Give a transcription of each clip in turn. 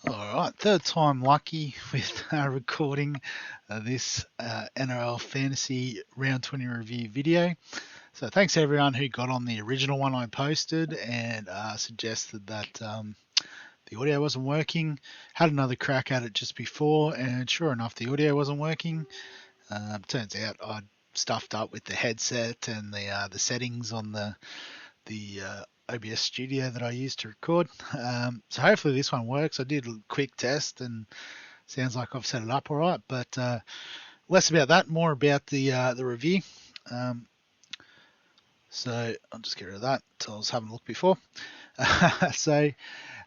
Alright, third time lucky with recording this NRL Fantasy Round 20 review video. So thanks everyone who got on the original one I posted and suggested that the audio wasn't working. Had another crack at it just before, and sure enough the audio wasn't working. Turns out I'd stuffed up with the headset and the settings on the OBS studio that I use to record. So hopefully this one works. I did a quick test and sounds like I've set it up all right, but less about that, more about the review. So I'll just get rid of that until I was having a look before. So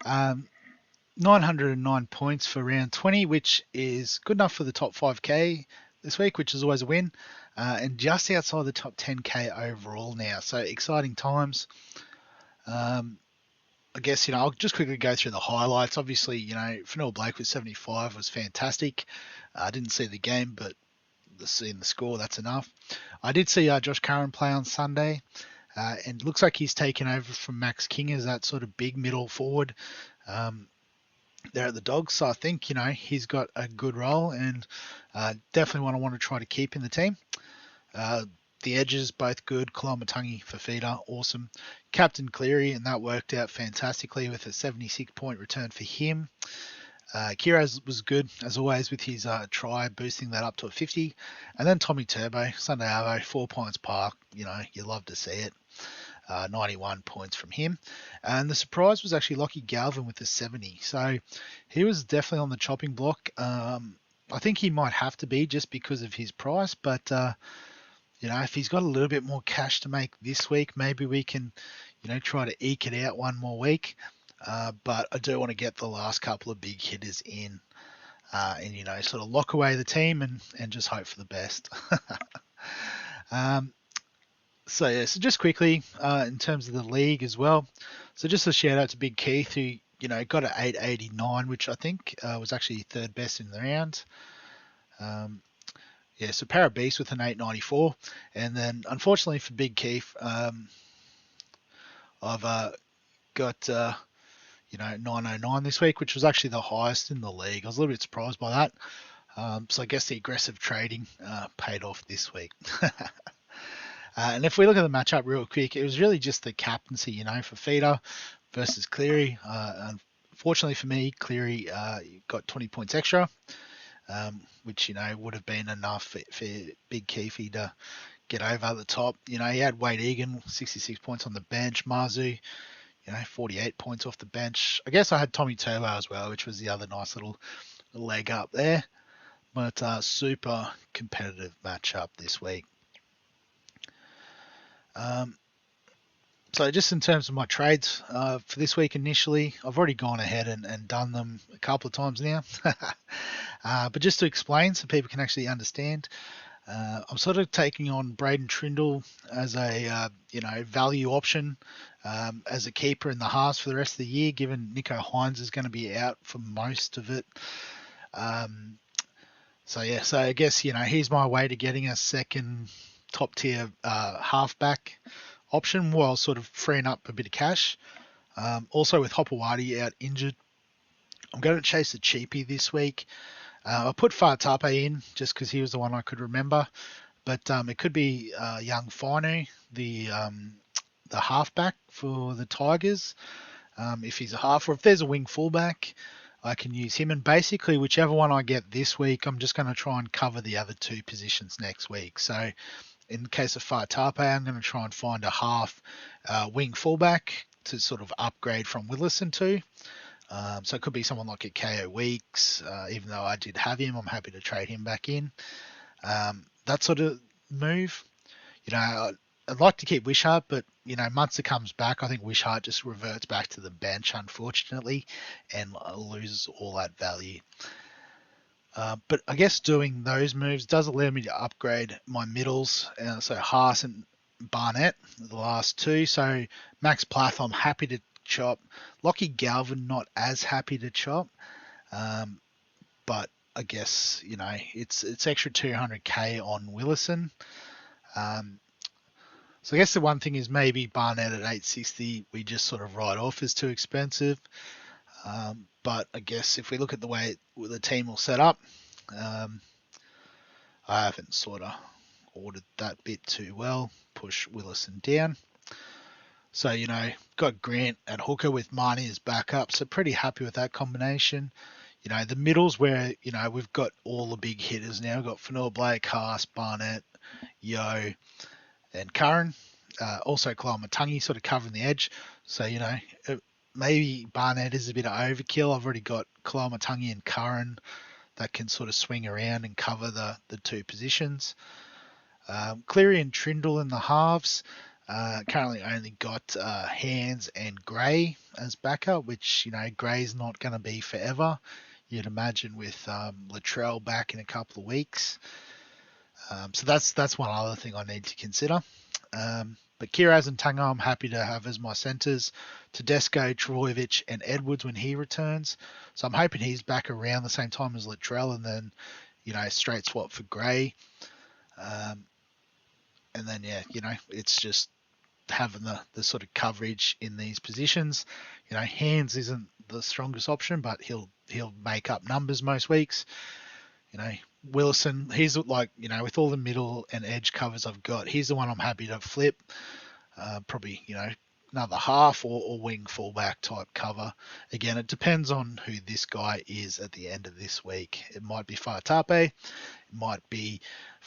909 points for round 20, which is good enough for the top 5k this week, which is always a win, and just outside the top 10k overall now. So exciting times. I guess, I'll just quickly go through the highlights. Obviously, Fanua Blake with 75 was fantastic. I didn't see the game, but seeing the score, that's enough. I did see Josh Curran play on Sunday, and looks like he's taken over from Max King as that sort of big middle forward there at the Dogs. So I think, he's got a good role and definitely want to try to keep in the team. The edges, both good. Kalamatangi for feeder, awesome. Captain Cleary, and that worked out fantastically with a 76-point return for him. Kiraz was good, as always, with his try, boosting that up to a 50. And then Tommy Turbo, Sunday Arvo, 4 points park. You love to see it. 91 points from him. And the surprise was actually Lockie Galvin with a 70. So he was definitely on the chopping block. I think he might have to be just because of his price, but if he's got a little bit more cash to make this week, maybe we can, try to eke it out one more week. But I do want to get the last couple of big hitters in and, sort of lock away the team and just hope for the best. So just quickly, in terms of the league as well. So just a shout out to Big Keith, who, got an 889, which I think was actually third best in the round. So Para Beast with an 894, and then unfortunately for Big Keith, I've got 909 this week, which was actually the highest in the league. I was a little bit surprised by that. So I guess the aggressive trading paid off this week. And if we look at the matchup real quick, it was really just the captaincy, for feeder versus Cleary. Unfortunately for me, Cleary got 20 points extra. Which, would have been enough for Big Keefy to get over the top. He had Wade Egan, 66 points on the bench. Marzu, 48 points off the bench. I guess I had Tommy Turbo as well, which was the other nice little leg up there. But super competitive matchup this week. So just in terms of my trades for this week initially, I've already gone ahead and done them a couple of times now. But just to explain so people can actually understand, I'm sort of taking on Braden Trindle as a value option as a keeper in the halves for the rest of the year, given Nico Hines is going to be out for most of it. So I guess here's my way to getting a second top tier halfback option while sort of freeing up a bit of cash. Also with Hopewadi out injured, I'm going to chase a cheapie this week. I put Fatape in just because he was the one I could remember, but it could be young Finu, the halfback for the Tigers. If he's a half, or if there's a wing fullback, I can use him. And basically, whichever one I get this week, I'm just going to try and cover the other two positions next week. So in the case of Fatape, I'm going to try and find a half wing fullback to sort of upgrade from Willison to. So it could be someone like a KO Weeks. Even though I did have him, I'm happy to trade him back in. That sort of move. I'd like to keep Wishart, but Munster comes back. I think Wishart just reverts back to the bench, unfortunately, and loses all that value. But I guess doing those moves does allow me to upgrade my middles. So Haas and Barnett, the last two. So Max Plath, I'm happy to chop. Lockie Galvin, not as happy to chop. But I guess, it's extra 200k on Willison. So I guess the one thing is maybe Barnett at 860 we just sort of write off as too expensive. But I guess if we look at the way the team will set up, I haven't sort of ordered that bit too well. Push Willison down. So, got Grant at hooker with Marnie as backup. So pretty happy with that combination. The middles where, we've got all the big hitters now. We've got Fanua Blake, Haas, Barnett, Yo, and Curran. Also, Kalamatangi sort of covering the edge. So, maybe Barnett is a bit of overkill. I've already got Kalamatangi and Curran that can sort of swing around and cover the two positions. Cleary and Trindle in the halves. Currently only got Hands and Gray as backup, which, Gray's not going to be forever. You'd imagine with Latrell back in a couple of weeks. So that's one other thing I need to consider. But Kiraz and Tanga I'm happy to have as my centres. Tedesco, Trbojevic and Edwards when he returns. So I'm hoping he's back around the same time as Latrell and then, straight swap for Gray. And then, it's just having the sort of coverage in these positions. Hands isn't the strongest option, but he'll make up numbers most weeks. Wilson, he's like, with all the middle and edge covers I've got, he's the one I'm happy to flip. Probably, another half or wing fullback type cover. Again, it depends on who this guy is at the end of this week. It might be Faatape, it might be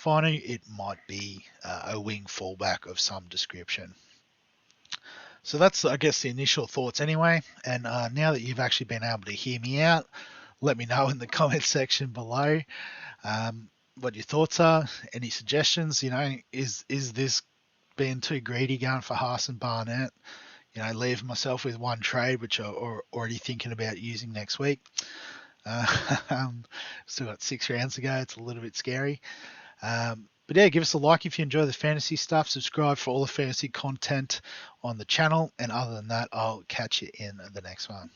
Finu, it might be a wing fullback of some description. So that's, I guess, the initial thoughts anyway. And now that you've actually been able to hear me out, let me know in the comment section below what your thoughts are. Any suggestions? Is this being too greedy going for Haas and Barnett? Leave myself with one trade, which I'm already thinking about using next week. Still got 6 rounds to go. It's a little bit scary. But yeah, give us a like if you enjoy the fantasy stuff. Subscribe for all the fantasy content on the channel. And other than that, I'll catch you in the next one.